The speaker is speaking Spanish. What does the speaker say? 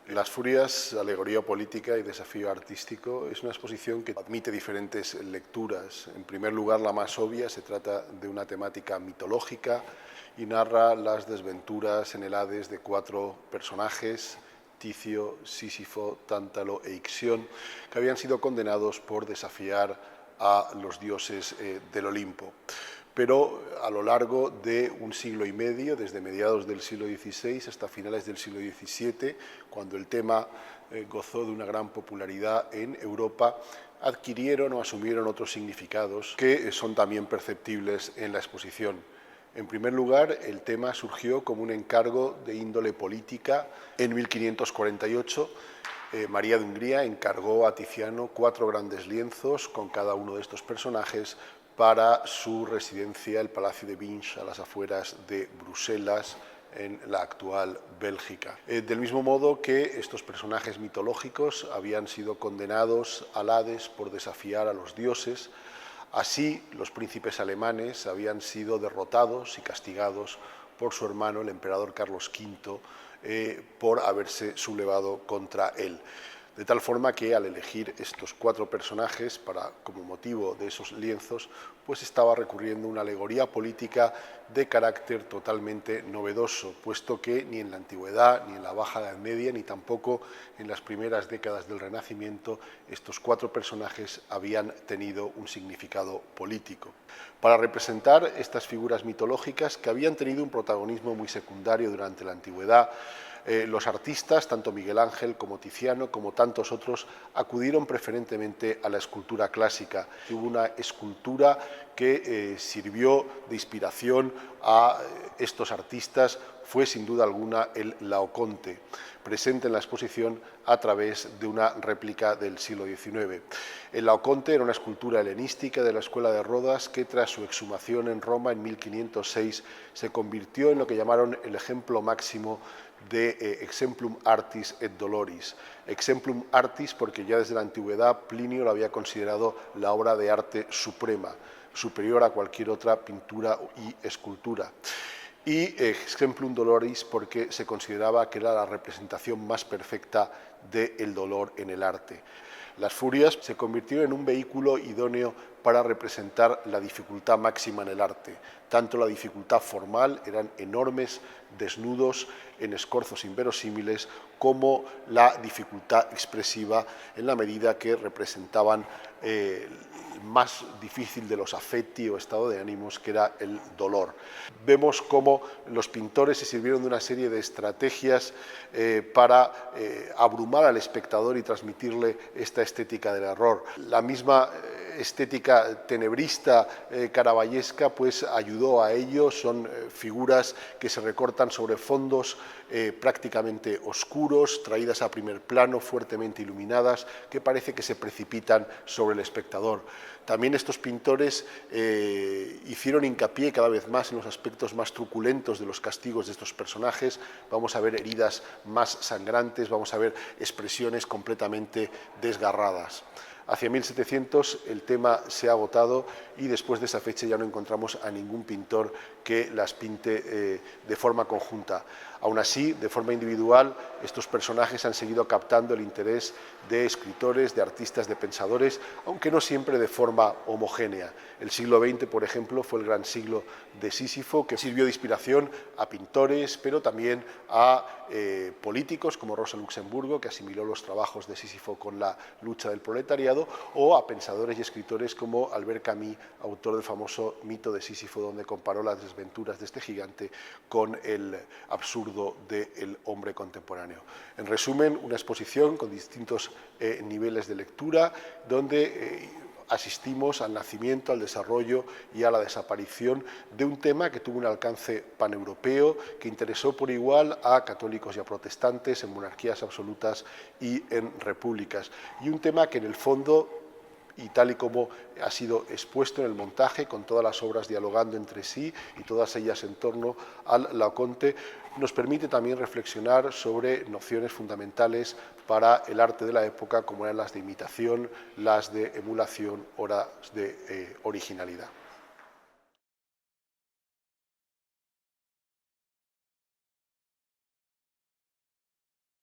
Las Furias, alegoría política y desafío artístico, es una exposición que admite diferentes lecturas. En primer lugar, la más obvia, se trata de una temática mitológica y narra las desventuras en el Hades de 4 personajes, Ticio, Sísifo, Tántalo e Ixión, que habían sido condenados por desafiar a los dioses del Olimpo. Pero a lo largo de un siglo y medio, desde mediados del siglo XVI hasta finales del siglo XVII, cuando el tema gozó de una gran popularidad en Europa, adquirieron o asumieron otros significados que son también perceptibles en la exposición. En primer lugar, el tema surgió como un encargo de índole política. En 1548, María de Hungría encargó a Tiziano 4 grandes lienzos con cada uno de estos personajes para su residencia, el Palacio de Binge, a las afueras de Bruselas, en la actual Bélgica. Del mismo modo que estos personajes mitológicos habían sido condenados al Hades por desafiar a los dioses, así los príncipes alemanes habían sido derrotados y castigados por su hermano, el emperador Carlos V, por haberse sublevado contra él. De tal forma que al elegir estos 4 personajes como motivo de esos lienzos, pues estaba recurriendo a una alegoría política de carácter totalmente novedoso, puesto que ni en la Antigüedad, ni en la Baja Edad Media, ni tampoco en las primeras décadas del Renacimiento, estos 4 personajes habían tenido un significado político. Para representar estas figuras mitológicas que habían tenido un protagonismo muy secundario durante la Antigüedad, los artistas, tanto Miguel Ángel como Tiziano, como tantos otros, acudieron preferentemente a la escultura clásica. Hubo una escultura que sirvió de inspiración a estos artistas, fue sin duda alguna el Laoconte, presente en la exposición a través de una réplica del siglo XIX. El Laoconte era una escultura helenística de la Escuela de Rodas que, tras su exhumación en Roma en 1506, se convirtió en lo que llamaron el ejemplo máximo de exemplum artis et doloris. Exemplum artis porque ya desde la antigüedad Plinio lo había considerado la obra de arte suprema, superior a cualquier otra pintura y escultura. Y exemplum doloris porque se consideraba que era la representación más perfecta del dolor en el arte. Las Furias se convirtieron en un vehículo idóneo para representar la dificultad máxima en el arte. Tanto la dificultad formal, eran enormes desnudos en escorzos inverosímiles, como la dificultad expresiva en la medida que representaban el más difícil de los affetti o estado de ánimos, que era el dolor. Vemos cómo los pintores se sirvieron de una serie de estrategias para abrumar al espectador y transmitirle esta estética del error. La misma estética tenebrista caravallesca pues ayudó a ello. Son figuras que se recortan sobre fondos prácticamente oscuros, traídas a primer plano, fuertemente iluminadas, que parece que se precipitan sobre el espectador. También estos pintores hicieron hincapié cada vez más en los aspectos más truculentos de los castigos de estos personajes. Vamos a ver heridas más sangrantes, vamos a ver expresiones completamente desgarradas. Hacia 1700 el tema se ha agotado y después de esa fecha ya no encontramos a ningún pintor que las pinte de forma conjunta. Aún así, de forma individual, estos personajes han seguido captando el interés de escritores, de artistas, de pensadores, aunque no siempre de forma homogénea. El siglo XX, por ejemplo, fue el gran siglo de Sísifo, que sirvió de inspiración a pintores, pero también a políticos como Rosa Luxemburgo, que asimiló los trabajos de Sísifo con la lucha del proletariado, o a pensadores y escritores como Albert Camus, autor del famoso mito de Sísifo, donde comparó las desventuras de este gigante con el absurdo del hombre contemporáneo. En resumen, una exposición con distintos niveles de lectura, donde asistimos al nacimiento, al desarrollo y a la desaparición de un tema que tuvo un alcance paneuropeo, que interesó por igual a católicos y a protestantes, en monarquías absolutas y en repúblicas, y un tema que en el fondo, y tal y como ha sido expuesto en el montaje, con todas las obras dialogando entre sí y todas ellas en torno al Laoconte, nos permite también reflexionar sobre nociones fundamentales para el arte de la época, como eran las de imitación, las de emulación o las de originalidad.